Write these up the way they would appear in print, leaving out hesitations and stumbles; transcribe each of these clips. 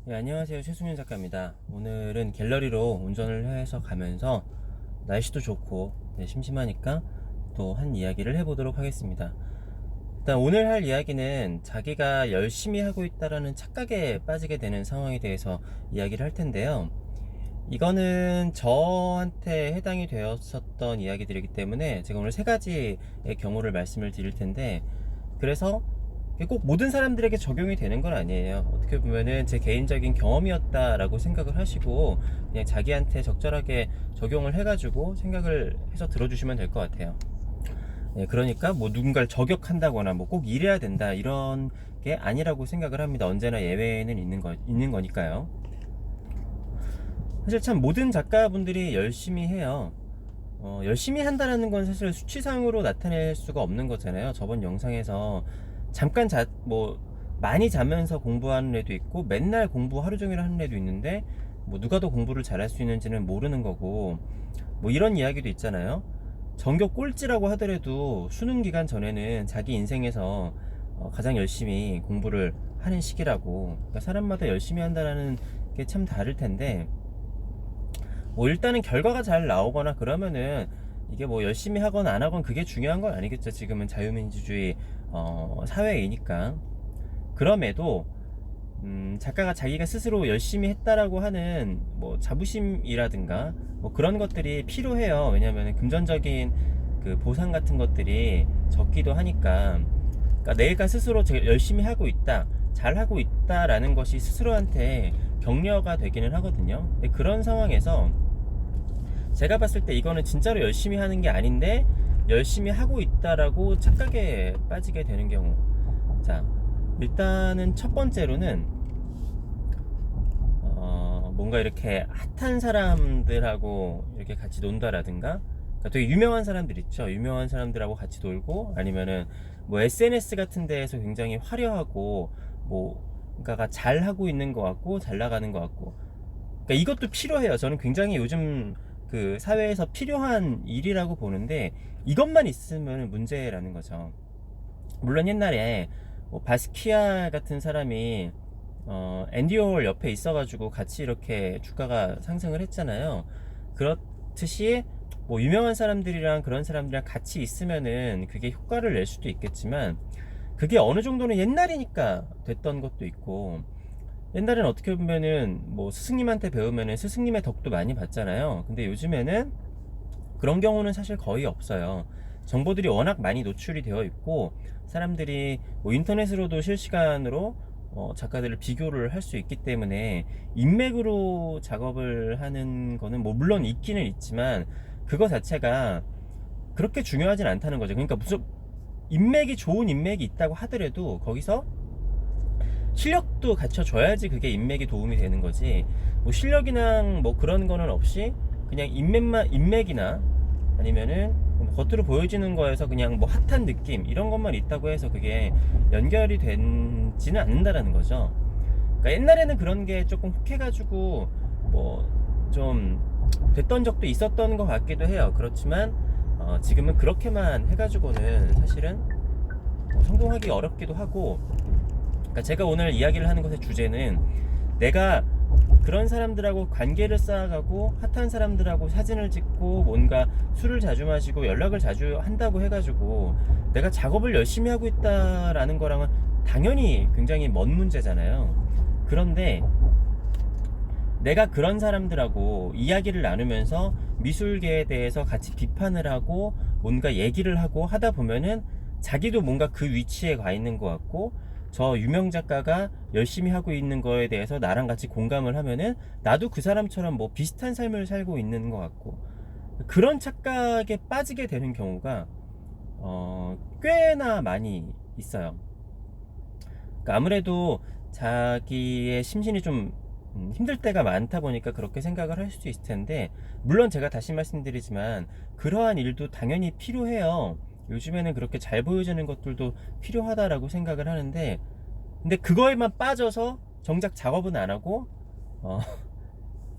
네, 안녕하세요. 최승윤 작가입니다. 오늘은 갤러리로 운전을 해서 가면서 날씨도 좋고 심심하니까 또 한 이야기를 해보도록 하겠습니다. 일단 오늘 할 이야기는 자기가 열심히 하고 있다라는 착각에 빠지게 되는 상황에 대해서 이야기를 할 텐데요. 이거는 저한테 해당이 되었었던 이야기들이기 때문에 제가 오늘 세 가지의 경우를 말씀을 드릴 텐데, 그래서 이게 꼭 모든 사람들에게 적용이 되는 건 아니에요. 어떻게 보면은 제 개인적인 경험이었다라고 생각을 하시고 그냥 자기한테 적절하게 적용을 해가지고 생각을 해서 들어주시면 될 것 같아요. 그러니까 뭐 누군가를 저격한다거나 뭐 꼭 이래야 된다 이런 게 아니라고 생각을 합니다. 언제나 예외는 있는 거니까요. 사실 참 모든 작가분들이 열심히 해요. 열심히 한다는 건 사실 수치상으로 나타낼 수가 없는 거잖아요. 저번 영상에서 잠깐 많이 자면서 공부하는 애도 있고 맨날 공부 하루 종일 하는 애도 있는데, 뭐 누가 더 공부를 잘할 수 있는지는 모르는 거고, 뭐 이런 이야기도 있잖아요. 전교 꼴찌라고 하더라도 수능 기간 전에는 자기 인생에서 가장 열심히 공부를 하는 시기라고. 그러니까 사람마다 열심히 한다는 게 참 다를 텐데, 뭐 일단은 결과가 잘 나오거나 그러면은 이게 뭐 열심히 하건 안 하건 그게 중요한 건 아니겠죠. 지금은 자유민주주의 사회이니까. 그럼에도 작가가 자기가 스스로 열심히 했다라고 하는 뭐 자부심이라든가 뭐 그런 것들이 필요해요. 왜냐하면 금전적인 그 보상 같은 것들이 적기도 하니까. 그러니까 내가 스스로 열심히 하고 있다, 잘 하고 있다라는 것이 스스로한테 격려가 되기는 하거든요. 근데 그런 상황에서 제가 봤을 때 이거는 진짜로 열심히 하는 게 아닌데 열심히 하고 있다라고 착각에 빠지게 되는 경우. 자, 일단은 첫 번째로는 뭔가 이렇게 핫한 사람들하고 이렇게 같이 논다라든가, 그러니까 되게 유명한 사람들 있죠. 유명한 사람들하고 같이 놀고, 아니면은 뭐 SNS 같은 데에서 굉장히 화려하고 뭔가가 잘 하고 있는 것 같고 잘 나가는 것 같고. 그러니까 이것도 필요해요. 저는 굉장히 요즘 그 사회에서 필요한 일이라고 보는데, 이것만 있으면 문제라는 거죠. 물론 옛날에 뭐 바스키아 같은 사람이 앤디 워홀 옆에 있어가지고 같이 이렇게 주가가 상승을 했잖아요. 그렇듯이 뭐 유명한 사람들이랑 그런 사람들이랑 같이 있으면은 그게 효과를 낼 수도 있겠지만, 그게 어느 정도는 옛날이니까 됐던 것도 있고, 옛날엔 어떻게 보면은 뭐 스승님한테 배우면은 스승님의 덕도 많이 받잖아요. 근데 요즘에는 그런 경우는 사실 거의 없어요. 정보들이 워낙 많이 노출이 되어 있고, 사람들이 뭐 인터넷으로도 실시간으로 작가들을 비교를 할 수 있기 때문에 인맥으로 작업을 하는 거는 뭐 물론 있기는 있지만 그거 자체가 그렇게 중요하진 않다는 거죠. 그러니까 무슨 인맥이 좋은 인맥이 있다고 하더라도 거기서 실력도 갖춰줘야지 그게 인맥이 도움이 되는 거지. 뭐 실력이나 뭐 그런 거는 없이 그냥 인맥이나 아니면은 뭐 겉으로 보여지는 거에서 그냥 뭐 핫한 느낌 이런 것만 있다고 해서 그게 연결이 되지는 않는다라는 거죠. 그러니까 옛날에는 그런 게 조금 혹해가지고 뭐 좀 됐던 적도 있었던 것 같기도 해요. 그렇지만 지금은 그렇게만 해가지고는 사실은 성공하기 어렵기도 하고. 그러니까 제가 오늘 이야기를 하는 것의 주제는, 내가 그런 사람들하고 관계를 쌓아가고 핫한 사람들하고 사진을 찍고 뭔가 술을 자주 마시고 연락을 자주 한다고 해가지고 내가 작업을 열심히 하고 있다라는 거랑은 당연히 굉장히 먼 문제잖아요. 그런데 내가 그런 사람들하고 이야기를 나누면서 미술계에 대해서 같이 비판을 하고 뭔가 얘기를 하고 하다 보면은 자기도 뭔가 그 위치에 가 있는 것 같고, 저 유명 작가가 열심히 하고 있는 거에 대해서 나랑 같이 공감을 하면은 나도 그 사람처럼 뭐 비슷한 삶을 살고 있는 것 같고, 그런 착각에 빠지게 되는 경우가 꽤나 많이 있어요. 그러니까 아무래도 자기의 심신이 좀 힘들 때가 많다 보니까 그렇게 생각을 할 수도 있을 텐데, 물론 제가 다시 말씀드리지만 그러한 일도 당연히 필요해요. 요즘에는 그렇게 잘 보여지는 것들도 필요하다라고 생각을 하는데, 근데 그거에만 빠져서 정작 작업은 안 하고 어,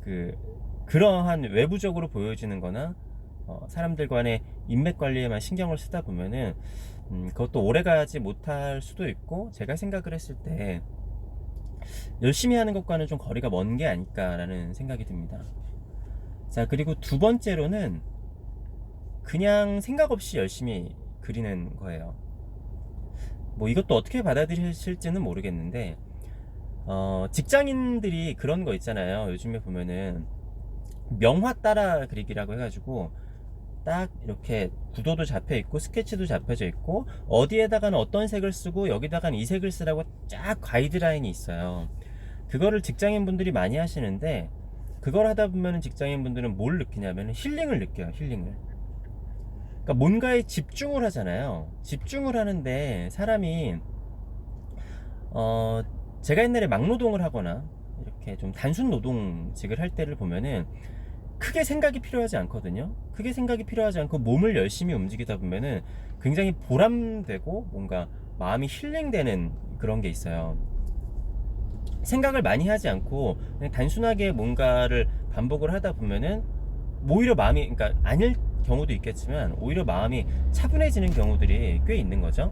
그 그러한 외부적으로 보여지는 거나 사람들 간의 인맥 관리에만 신경을 쓰다 보면은 그것도 오래가지 못할 수도 있고, 제가 생각을 했을 때 열심히 하는 것과는 좀 거리가 먼 게 아닐까라는 생각이 듭니다. 자, 그리고 두 번째로는 그냥 생각 없이 열심히 그리는 거예요. 뭐 이것도 어떻게 받아들이실지는 모르겠는데, 직장인들이 그런 거 있잖아요. 요즘에 보면은 명화 따라 그리기라고 해가지고 딱 이렇게 구도도 잡혀 있고 스케치도 잡혀져 있고 어디에다가는 어떤 색을 쓰고 여기다가는 이 색을 쓰라고 쫙 가이드라인이 있어요. 그거를 직장인분들이 많이 하시는데, 그걸 하다 보면 직장인분들은 뭘 느끼냐면 힐링을 느껴요. 힐링을. 그러니까 뭔가에 집중을 하잖아요. 집중을 하는데 사람이 제가 옛날에 막노동을 하거나 이렇게 좀 단순 노동직을 할 때를 보면은 크게 생각이 필요하지 않거든요. 크게 생각이 필요하지 않고 몸을 열심히 움직이다 보면은 굉장히 보람되고 뭔가 마음이 힐링되는 그런 게 있어요. 생각을 많이 하지 않고 그냥 단순하게 뭔가를 반복을 하다 보면은 오히려 마음이, 그러니까 아닐 경우도 있겠지만 오히려 마음이 차분해지는 경우들이 꽤 있는 거죠.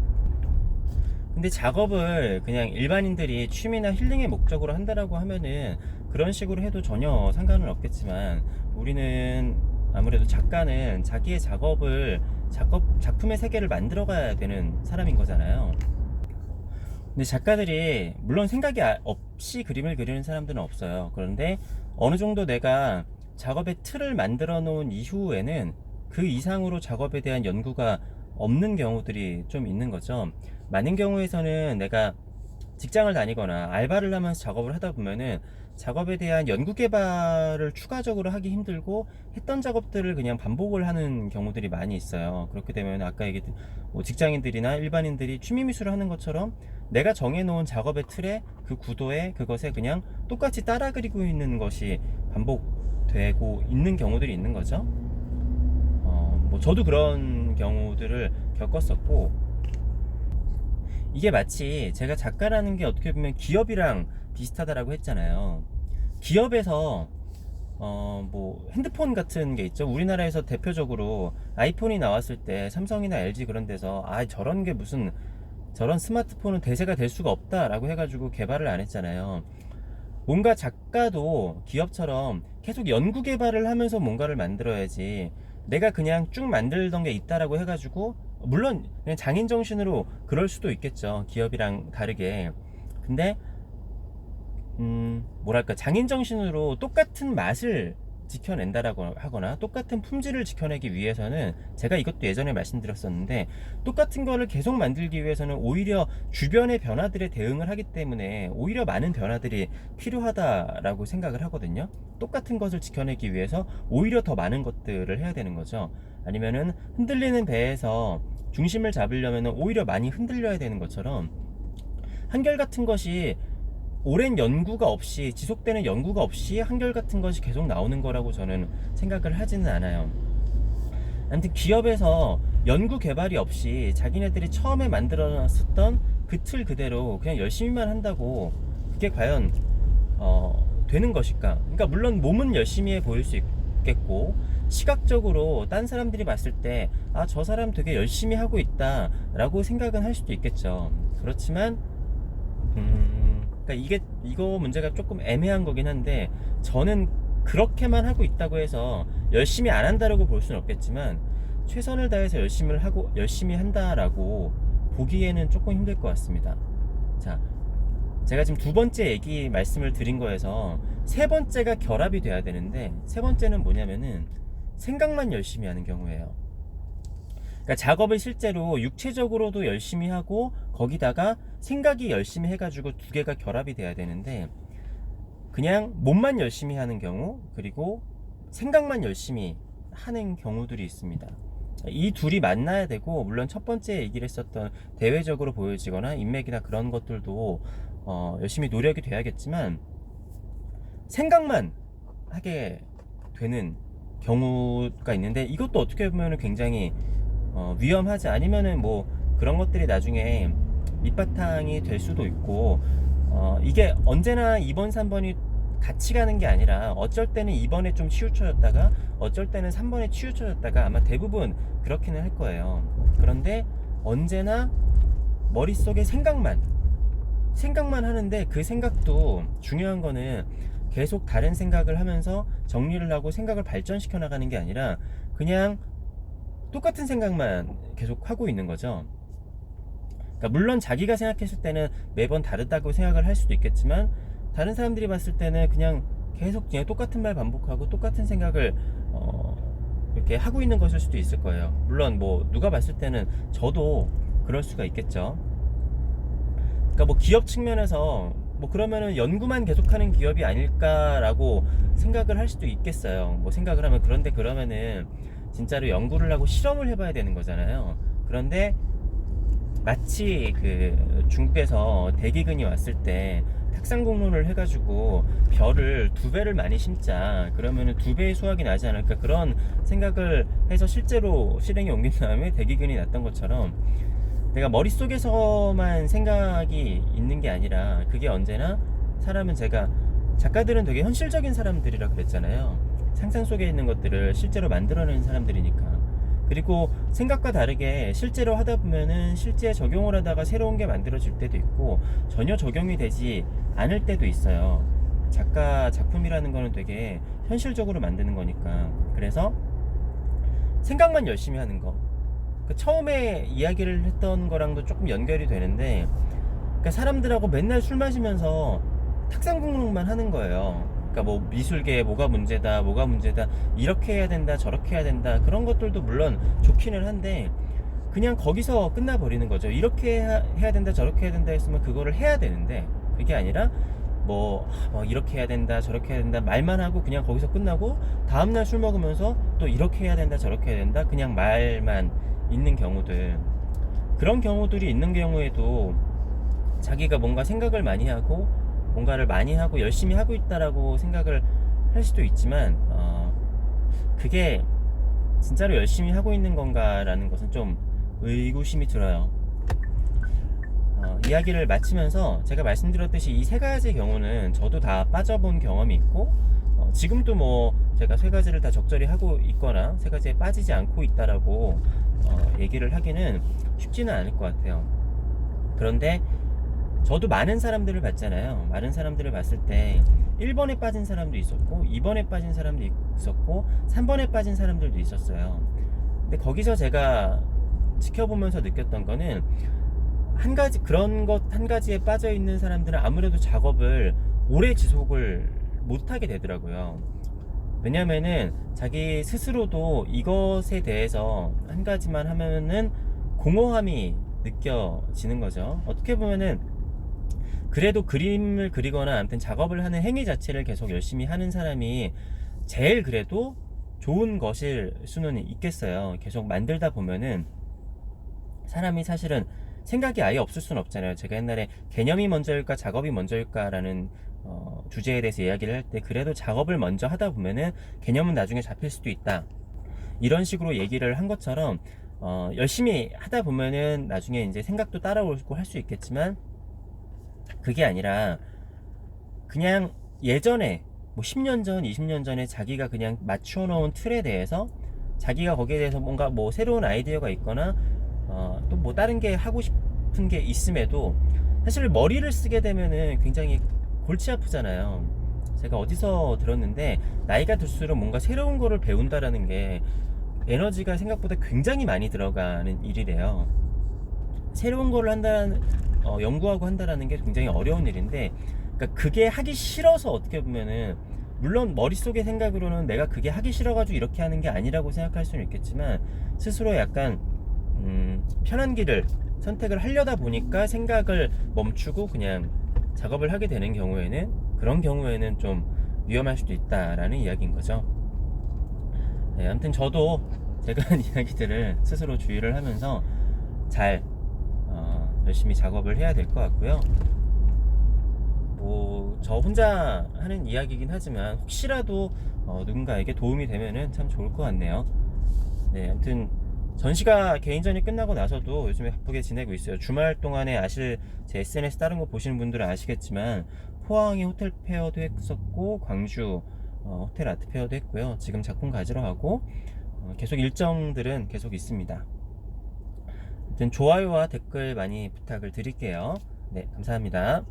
근데 작업을 그냥 일반인들이 취미나 힐링의 목적으로 한다라고 하면은 그런 식으로 해도 전혀 상관은 없겠지만, 우리는 아무래도 작가는 자기의 작품의 세계를 만들어 가야 되는 사람인 거잖아요. 근데 작가들이 물론 생각이 없이 그림을 그리는 사람들은 없어요. 그런데 어느 정도 내가 작업의 틀을 만들어 놓은 이후에는 그 이상으로 작업에 대한 연구가 없는 경우들이 좀 있는 거죠. 많은 경우에서는 내가 직장을 다니거나 알바를 하면서 작업을 하다 보면은 작업에 대한 연구 개발을 추가적으로 하기 힘들고 했던 작업들을 그냥 반복을 하는 경우들이 많이 있어요. 그렇게 되면 아까 얘기했던 뭐 직장인들이나 일반인들이 취미 미술을 하는 것처럼 내가 정해놓은 작업의 틀에 그 구도에 그것에 그냥 똑같이 따라 그리고 있는 것이 반복되고 있는 경우들이 있는 거죠. 뭐 저도 그런 경우들을 겪었었고, 이게 마치 제가 작가라는 게 어떻게 보면 기업이랑 비슷하다라고 했잖아요. 기업에서 뭐 핸드폰 같은 게 있죠. 우리나라에서 대표적으로 아이폰이 나왔을 때 삼성이나 LG 그런 데서 저런 게 무슨, 저런 스마트폰은 대세가 될 수가 없다라고 해가지고 개발을 안 했잖아요. 뭔가 작가도 기업처럼 계속 연구 개발을 하면서 뭔가를 만들어야지, 내가 그냥 쭉 만들던 게 있다라고 해가지고, 물론 그냥 장인 정신으로 그럴 수도 있겠죠, 기업이랑 다르게. 근데 뭐랄까, 장인 정신으로 똑같은 맛을 지켜낸다라고 하거나 똑같은 품질을 지켜내기 위해서는, 제가 이것도 예전에 말씀드렸었는데, 똑같은 거를 계속 만들기 위해서는 오히려 주변의 변화들에 대응을 하기 때문에 오히려 많은 변화들이 필요하다라고 생각을 하거든요. 똑같은 것을 지켜내기 위해서 오히려 더 많은 것들을 해야 되는 거죠. 아니면은 흔들리는 배에서 중심을 잡으려면 오히려 많이 흔들려야 되는 것처럼, 한결같은 것이 오랜 연구가 없이, 지속되는 연구가 없이 한결같은 것이 계속 나오는 거라고 저는 생각을 하지는 않아요. 아무튼 기업에서 연구 개발이 없이 자기네들이 처음에 만들어놨었던 그 틀 그대로 그냥 열심히만 한다고 그게 과연 되는 것일까? 그러니까 물론 몸은 열심히 해 보일 수 있겠고, 시각적으로 딴 사람들이 봤을 때 저 사람 되게 열심히 하고 있다 라고 생각은 할 수도 있겠죠. 그렇지만 그러니까 이거 문제가 조금 애매한 거긴 한데, 저는 그렇게만 하고 있다고 해서 열심히 안 한다라고 볼 수는 없겠지만, 최선을 다해서 열심히 한다라고 보기에는 조금 힘들 것 같습니다. 자, 제가 지금 두 번째 말씀을 드린 거에서 세 번째가 결합이 돼야 되는데, 세 번째는 뭐냐면은 생각만 열심히 하는 경우예요. 그러니까 작업을 실제로 육체적으로도 열심히 하고 거기다가 생각이 열심히 해가지고 두 개가 결합이 돼야 되는데, 그냥 몸만 열심히 하는 경우 그리고 생각만 열심히 하는 경우들이 있습니다. 이 둘이 만나야 되고, 물론 첫 번째 얘기를 했었던 대외적으로 보여지거나 인맥이나 그런 것들도 열심히 노력이 돼야겠지만, 생각만 하게 되는 경우가 있는데, 이것도 어떻게 보면 굉장히 위험하지, 아니면은 뭐 그런 것들이 나중에 밑바탕이 될 수도 있고, 이게 언제나 2번 3번이 같이 가는 게 아니라 어쩔 때는 2번에 좀 치우쳐졌다가 어쩔 때는 3번에 치우쳐졌다가 아마 대부분 그렇게는 할 거예요. 그런데 언제나 머릿속에 생각만 생각만 하는데 그 생각도 중요한 거는 계속 다른 생각을 하면서 정리를 하고 생각을 발전시켜 나가는 게 아니라 그냥 똑같은 생각만 계속 하고 있는 거죠. 그러니까 물론 자기가 생각했을 때는 매번 다르다고 생각을 할 수도 있겠지만 다른 사람들이 봤을 때는 그냥 계속 그냥 똑같은 말 반복하고 똑같은 생각을 이렇게 하고 있는 것일 수도 있을 거예요. 물론 뭐 누가 봤을 때는 저도 그럴 수가 있겠죠. 그러니까 뭐 기업 측면에서 뭐 그러면은 연구만 계속하는 기업이 아닐까라고 생각을 할 수도 있겠어요. 뭐 생각을 하면 그런데 그러면은 진짜로 연구를 하고 실험을 해봐야 되는 거잖아요. 그런데 마치 그 중국에서 대기근이 왔을 때 탁상공론을 해가지고 별을 2배를 많이 심자 그러면은 2배의 수확이 나지 않을까 그런 생각을 해서 실제로 실행에 옮긴 다음에 대기근이 났던 것처럼 내가 머릿속에서만 생각이 있는 게 아니라 그게 언제나 사람은 제가 작가들은 되게 현실적인 사람들이라 그랬잖아요. 상상 속에 있는 것들을 실제로 만들어내는 사람들이니까. 그리고 생각과 다르게 실제로 하다 보면은 실제 적용을 하다가 새로운 게 만들어질 때도 있고 전혀 적용이 되지 않을 때도 있어요. 작가 작품이라는 거는 되게 현실적으로 만드는 거니까. 그래서 생각만 열심히 하는 거. 그 처음에 이야기를 했던 거랑도 조금 연결이 되는데 그러니까 사람들하고 맨날 술 마시면서 탁상공론만 하는 거예요. 그러니까 뭐 미술계에 뭐가 문제다 뭐가 문제다 이렇게 해야 된다 저렇게 해야 된다 그런 것들도 물론 좋기는 한데 그냥 거기서 끝나버리는 거죠. 이렇게 해야 된다 저렇게 해야 된다 했으면 그거를 해야 되는데 그게 아니라 뭐 이렇게 해야 된다 저렇게 해야 된다 말만 하고 그냥 거기서 끝나고 다음날 술 먹으면서 또 이렇게 해야 된다 저렇게 해야 된다 그냥 말만 있는 경우들, 그런 경우들이 있는 경우에도 자기가 뭔가 생각을 많이 하고 뭔가를 많이 하고 열심히 하고 있다라고 생각을 할 수도 있지만 그게 진짜로 열심히 하고 있는 건가라는 것은 좀 의구심이 들어요. 이야기를 마치면서 제가 말씀드렸듯이 이 3가지 경우는 저도 다 빠져본 경험이 있고 지금도 뭐 제가 3가지를 다 적절히 하고 있거나 3가지에 빠지지 않고 있다라고 얘기를 하기는 쉽지는 않을 것 같아요. 그런데 저도 많은 사람들을 봤잖아요. 많은 사람들을 봤을 때 1번에 빠진 사람도 있었고 2번에 빠진 사람도 있었고 3번에 빠진 사람들도 있었어요. 근데 거기서 제가 지켜보면서 느꼈던 거는 그런 것 한 가지에 빠져 있는 사람들은 아무래도 작업을 오래 지속을 못하게 되더라고요. 왜냐면은 자기 스스로도 이것에 대해서 한 가지만 하면은 공허함이 느껴지는 거죠. 어떻게 보면은 그래도 그림을 그리거나 아무튼 작업을 하는 행위 자체를 계속 열심히 하는 사람이 제일 그래도 좋은 것일 수는 있겠어요. 계속 만들다 보면은 사람이 사실은 생각이 아예 없을 수는 없잖아요. 제가 옛날에 개념이 먼저일까 작업이 먼저일까라는 주제에 대해서 이야기를 할 때 그래도 작업을 먼저 하다 보면은 개념은 나중에 잡힐 수도 있다 이런 식으로 얘기를 한 것처럼 열심히 하다 보면은 나중에 이제 생각도 따라오고 할 수 있겠지만 그게 아니라 그냥 예전에 뭐 10년 전 20년 전에 자기가 그냥 맞춰 놓은 틀에 대해서 자기가 거기에 대해서 뭔가 뭐 새로운 아이디어가 있거나 또 뭐 다른 게 하고 싶은 게 있음에도 사실 머리를 쓰게 되면은 굉장히 골치 아프잖아요. 제가 어디서 들었는데 나이가 들수록 뭔가 새로운 거를 배운다라는 게 에너지가 생각보다 굉장히 많이 들어가는 일이래요. 새로운 거를 연구하고 한다라는 게 굉장히 어려운 일인데 그러니까 그게 하기 싫어서 어떻게 보면은 물론 머릿속의 생각으로는 내가 그게 하기 싫어가지고 이렇게 하는 게 아니라고 생각할 수는 있겠지만 스스로 약간 편한 길을 선택을 하려다 보니까 생각을 멈추고 그냥 작업을 하게 되는 경우에는 그런 경우에는 좀 위험할 수도 있다라는 이야기인 거죠. 네, 아무튼 저도 제가 한 이야기들을 스스로 주의를 하면서 잘 열심히 작업을 해야 될 것 같고요. 뭐 저 혼자 하는 이야기이긴 하지만 혹시라도 누군가에게 도움이 되면은 참 좋을 것 같네요. 네, 아무튼 전시가 개인전이 끝나고 나서도 요즘에 바쁘게 지내고 있어요. 주말 동안에 제 SNS 다른 거 보시는 분들은 아시겠지만 포항에 호텔 페어도 했었고 광주 호텔 아트 페어도 했고요. 지금 작품 가지러 가고 계속 일정들은 계속 있습니다. 아무튼 좋아요와 댓글 많이 부탁을 드릴게요. 네, 감사합니다.